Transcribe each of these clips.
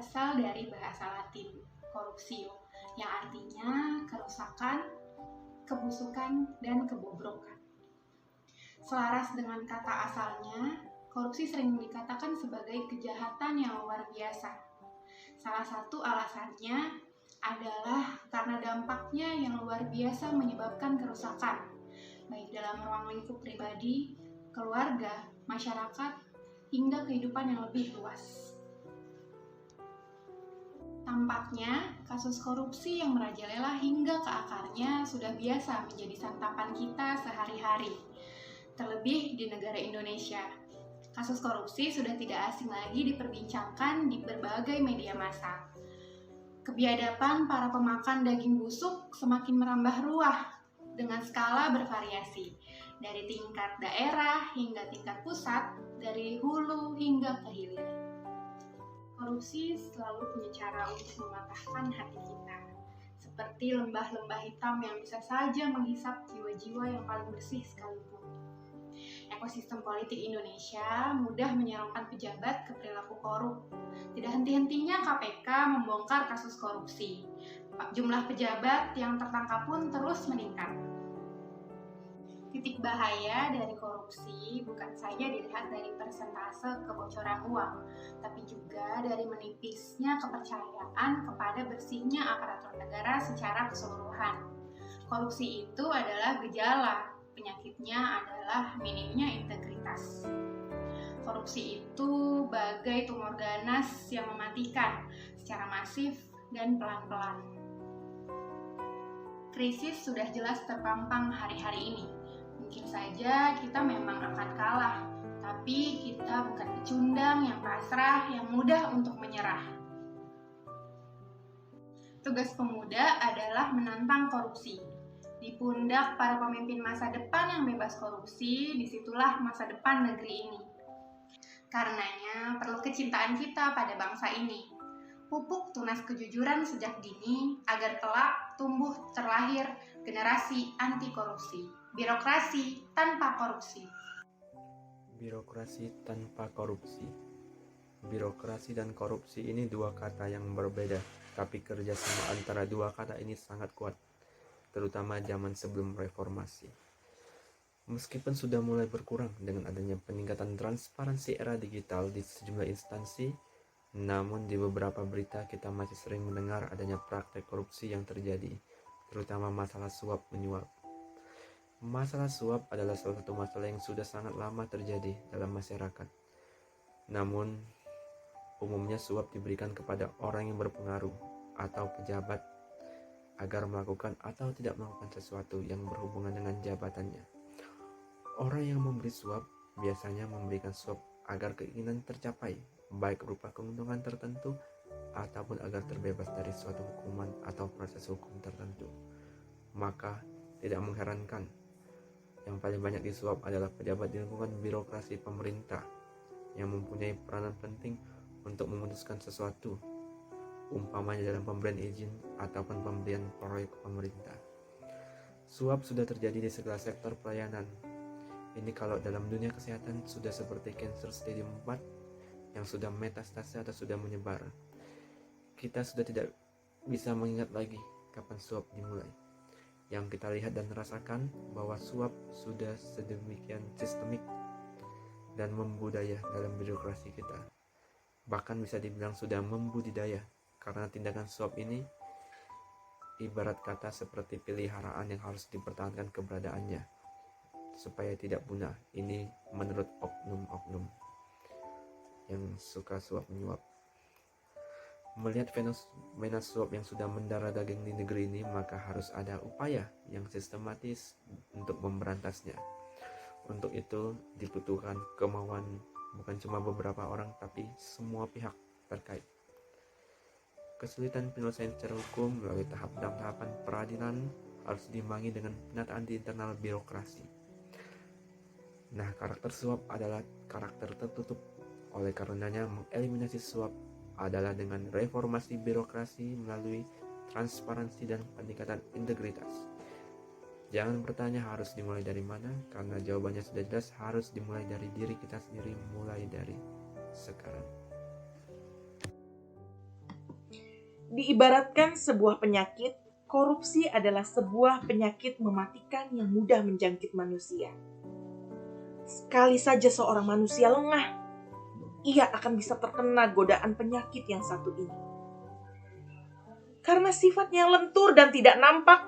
berasal dari bahasa Latin, corruptio, yang artinya kerusakan, kebusukan, dan kebobrokan. Selaras dengan kata asalnya, korupsi sering dikatakan sebagai kejahatan yang luar biasa. Salah satu alasannya adalah karena dampaknya yang luar biasa menyebabkan kerusakan, baik dalam ruang lingkup pribadi, keluarga, masyarakat, hingga kehidupan yang lebih luas. Tampaknya, kasus korupsi yang merajalela hingga ke akarnya sudah biasa menjadi santapan kita sehari-hari, terlebih di negara Indonesia. Kasus korupsi sudah tidak asing lagi diperbincangkan di berbagai media massa. Kebiadaban para pemakan daging busuk semakin merambah ruah dengan skala bervariasi, dari tingkat daerah hingga tingkat pusat, dari hulu hingga ke hilir. Korupsi selalu punya cara untuk mematahkan hati kita, seperti lembah-lembah hitam yang bisa saja menghisap jiwa-jiwa yang paling bersih sekalipun. Ekosistem politik Indonesia mudah menyorongkan pejabat ke perilaku korup. Tidak henti-hentinya KPK membongkar kasus korupsi. Jumlah pejabat yang tertangkap pun terus meningkat. Titik bahaya dari korupsi bukan saja dilihat dari persentase kebocoran uang, tapi juga dari menipisnya kepercayaan kepada bersihnya aparatur negara secara keseluruhan. Korupsi itu adalah gejala, penyakitnya adalah minimnya integritas. Korupsi itu bagai tumor ganas yang mematikan secara masif dan pelan-pelan. Krisis sudah jelas terpampang hari-hari ini. Mungkin saja kita memang akan kalah, tapi kita bukan pecundang yang pasrah, yang mudah untuk menyerah. Tugas pemuda adalah menantang korupsi. Di pundak para pemimpin masa depan yang bebas korupsi, disitulah masa depan negeri ini. Karenanya perlu kecintaan kita pada bangsa ini. Pupuk tunas kejujuran sejak dini agar kelak tumbuh terlahir generasi anti korupsi. Birokrasi tanpa korupsi. Birokrasi tanpa korupsi. Birokrasi dan korupsi ini dua kata yang berbeda, tapi kerjasama antara dua kata ini sangat kuat, terutama zaman sebelum reformasi. Meskipun sudah mulai berkurang dengan adanya peningkatan transparansi era digital di sejumlah instansi, namun di beberapa berita kita masih sering mendengar adanya praktek korupsi yang terjadi, terutama masalah suap menyuap. Masalah suap adalah salah satu masalah yang sudah sangat lama terjadi dalam masyarakat. Namun, umumnya suap diberikan kepada orang yang berpengaruh atau pejabat agar melakukan atau tidak melakukan sesuatu yang berhubungan dengan jabatannya. Orang yang memberi suap biasanya memberikan suap agar keinginan tercapai, baik berupa keuntungan tertentu ataupun agar terbebas dari suatu hukuman atau proses hukum tertentu. Maka, tidak mengherankan yang paling banyak disuap adalah pejabat di lingkungan birokrasi pemerintah yang mempunyai peranan penting untuk memutuskan sesuatu, umpamanya dalam pemberian izin ataupun pemberian proyek pemerintah. Suap sudah terjadi di segala sektor pelayanan. Ini kalau dalam dunia kesehatan sudah seperti kanker stadium 4 yang sudah metastase atau sudah menyebar. Kita sudah tidak bisa mengingat lagi kapan suap dimulai. Yang kita lihat dan rasakan bahwa suap sudah sedemikian sistemik dan membudaya dalam birokrasi kita. Bahkan bisa dibilang sudah membudidaya, karena tindakan suap ini ibarat kata seperti peliharaan yang harus dipertahankan keberadaannya supaya tidak punah. Ini menurut oknum-oknum yang suka suap menyuap. Melihat fenomena suap yang sudah mendarah daging di negeri ini, maka harus ada upaya yang sistematis untuk memberantasnya. Untuk itu dibutuhkan kemauan bukan cuma beberapa orang, tapi semua pihak terkait. Kesulitan penyelesaian secara hukum melalui tahapan peradilan harus diimbangi dengan penataan di internal birokrasi. Nah, karakter suap adalah karakter tertutup. Oleh karenanya, mengeliminasi suap adalah dengan reformasi birokrasi melalui transparansi dan peningkatan integritas. Jangan bertanya harus dimulai dari mana, karena jawabannya sudah jelas, harus dimulai dari diri kita sendiri, mulai dari sekarang. Diibaratkan sebuah penyakit, korupsi adalah sebuah penyakit mematikan yang mudah menjangkit manusia. Sekali saja seorang manusia lengah, ia akan bisa terkena godaan penyakit yang satu ini. Karena sifatnya lentur dan tidak nampak,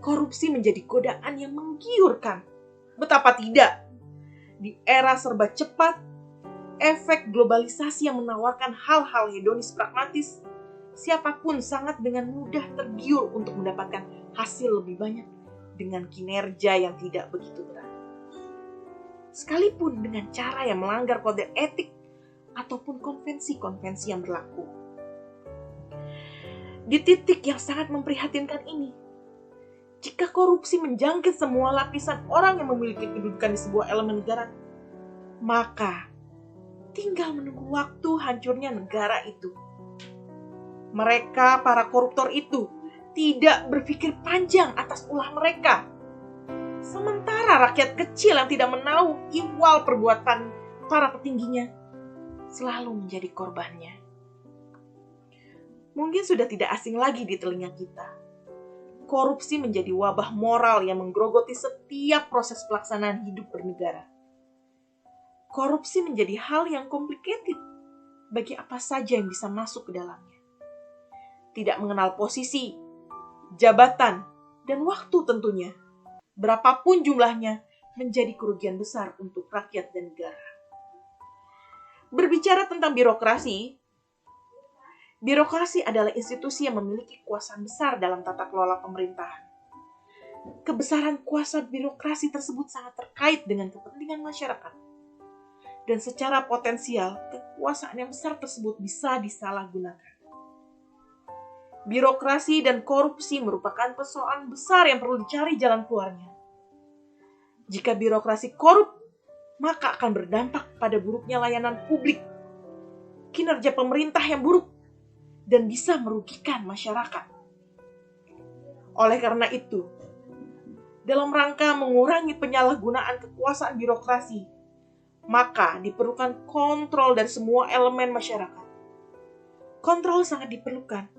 korupsi menjadi godaan yang menggiurkan. Betapa tidak? Di era serba cepat, efek globalisasi yang menawarkan hal-hal hedonis pragmatis, siapapun sangat dengan mudah tergiur untuk mendapatkan hasil lebih banyak dengan kinerja yang tidak begitu berat. Sekalipun dengan cara yang melanggar kode etik ataupun konvensi-konvensi yang berlaku. Di titik yang sangat memprihatinkan ini, jika korupsi menjangkit semua lapisan orang yang memiliki kedudukan di sebuah elemen negara, maka tinggal menunggu waktu hancurnya negara itu. Mereka, para koruptor itu, tidak berpikir panjang atas ulah mereka. Sementara rakyat kecil yang tidak menahu ihwal perbuatan para petingginya selalu menjadi korbannya. Mungkin sudah tidak asing lagi di telinga kita. Korupsi menjadi wabah moral yang menggerogoti setiap proses pelaksanaan hidup bernegara. Korupsi menjadi hal yang complicated bagi apa saja yang bisa masuk ke dalamnya. Tidak mengenal posisi, jabatan, dan waktu tentunya. Berapapun jumlahnya menjadi kerugian besar untuk rakyat dan negara. Berbicara tentang birokrasi adalah institusi yang memiliki kekuasaan besar dalam tata kelola pemerintahan. Kebesaran kuasa birokrasi tersebut sangat terkait dengan kepentingan masyarakat. Dan secara potensial, kekuasaan yang besar tersebut bisa disalahgunakan. Birokrasi dan korupsi merupakan persoalan besar yang perlu dicari jalan keluarnya. Jika birokrasi korup, maka akan berdampak pada buruknya layanan publik, kinerja pemerintah yang buruk, dan bisa merugikan masyarakat. Oleh karena itu, dalam rangka mengurangi penyalahgunaan kekuasaan birokrasi, maka diperlukan kontrol dari semua elemen masyarakat. Kontrol sangat diperlukan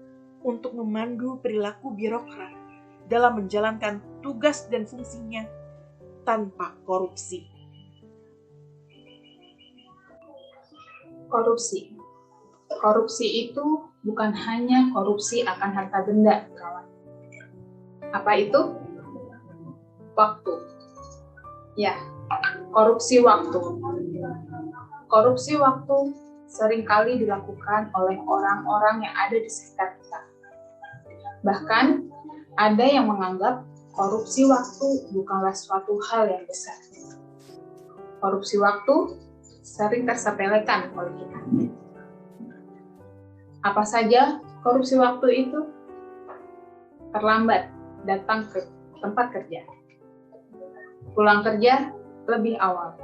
untuk memandu perilaku birokrat dalam menjalankan tugas dan fungsinya tanpa korupsi. Korupsi itu bukan hanya korupsi akan harta benda, kawan. Apa itu? Waktu. Ya, korupsi waktu. Korupsi waktu seringkali dilakukan oleh orang-orang yang ada di sekitar kita. Bahkan, ada yang menganggap korupsi waktu bukanlah suatu hal yang besar. Korupsi waktu sering tersepelekan oleh kita. Apa saja korupsi waktu itu? Terlambat datang ke tempat kerja. Pulang kerja lebih awal.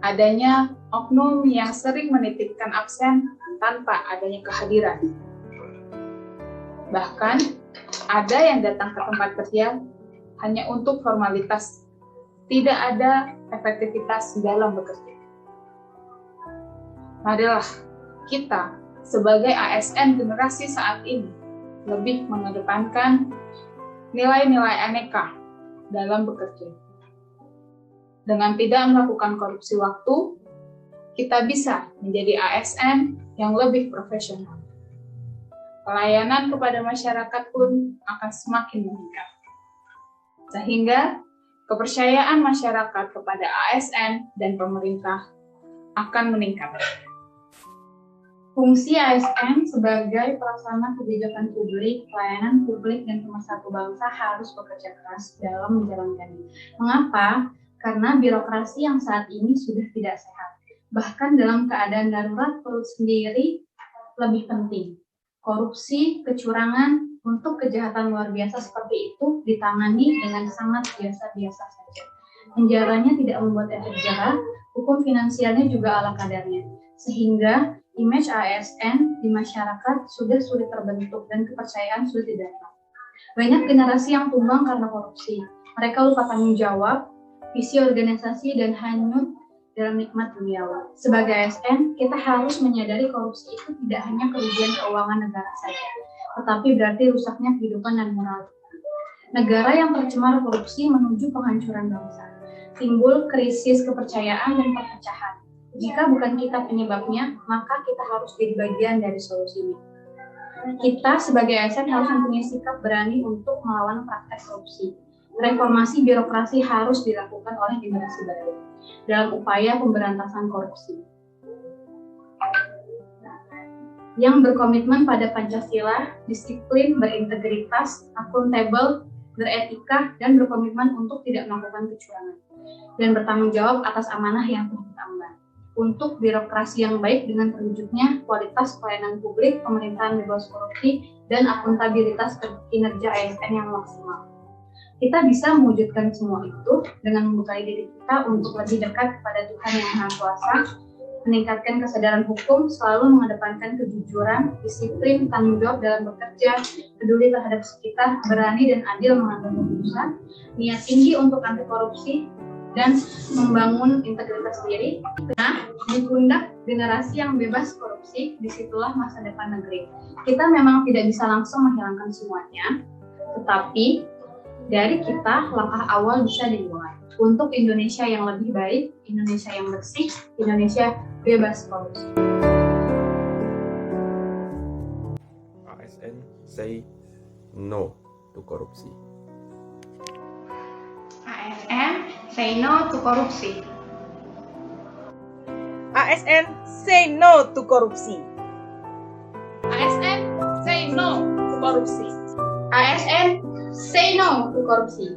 Adanya oknum yang sering menitipkan absen tanpa adanya kehadiran. Bahkan ada yang datang ke tempat kerja hanya untuk formalitas, tidak ada efektivitas dalam bekerja. Marilah kita sebagai ASN generasi saat ini lebih mengedepankan nilai-nilai aneka dalam bekerja. Dengan tidak melakukan korupsi waktu, kita bisa menjadi ASN yang lebih profesional. Pelayanan kepada masyarakat pun akan semakin meningkat. Sehingga kepercayaan masyarakat kepada ASN dan pemerintah akan meningkat. Fungsi ASN sebagai pelaksana kebijakan publik, pelayanan publik, dan pemersatu bangsa harus bekerja keras dalam menjalankannya. Mengapa? Karena birokrasi yang saat ini sudah tidak sehat. Bahkan dalam keadaan darurat perut sendiri lebih penting. Korupsi, kecurangan, untuk kejahatan luar biasa seperti itu ditangani dengan sangat biasa-biasa saja. Penjaranya tidak membuat efek jerah, hukum finansialnya juga ala kadarnya. Sehingga image ASN di masyarakat sudah sulit terbentuk dan kepercayaan sudah tidak ada. Banyak generasi yang tumbang karena korupsi. Mereka lupa tanggung jawab, visi organisasi, dan hanyut dalam nikmat duniawi. Sebagai ASN, kita harus menyadari korupsi itu tidak hanya kerugian keuangan negara saja, tetapi berarti rusaknya kehidupan dan moral. Negara yang tercemar korupsi menuju penghancuran bangsa. Timbul krisis kepercayaan dan perpecahan. Jika bukan kita penyebabnya, maka kita harus jadi bagian dari solusinya. Kita sebagai ASN harus mempunyai sikap berani untuk melawan praktek korupsi. Reformasi birokrasi harus dilakukan oleh generasi baru dalam upaya pemberantasan korupsi. Yang berkomitmen pada Pancasila, disiplin, berintegritas, akuntabel, beretika, dan berkomitmen untuk tidak melakukan kecurangan, dan bertanggung jawab atas amanah yang telah diemban. Untuk birokrasi yang baik dengan terwujudnya kualitas pelayanan publik, pemerintahan bebas korupsi, dan akuntabilitas kinerja ASN yang maksimal. Kita bisa mewujudkan semua itu dengan membekali diri kita untuk lebih dekat kepada Tuhan Yang Maha Kuasa, meningkatkan kesadaran hukum, selalu mengedepankan kejujuran, disiplin, tanggung jawab dalam bekerja, peduli terhadap sekitar, berani dan adil mengambil keputusan, niat tinggi untuk anti korupsi, dan membangun integritas diri. Nah, di pundak generasi yang bebas korupsi, disitulah masa depan negeri. Kita memang tidak bisa langsung menghilangkan semuanya, tetapi dari kita langkah awal bisa dimulai untuk Indonesia yang lebih baik, Indonesia yang bersih, Indonesia bebas korupsi. ASN say no to korupsi. ASN say no to korupsi. ASN say no to korupsi. ASN say no to korupsi. ASN say no to korupsi.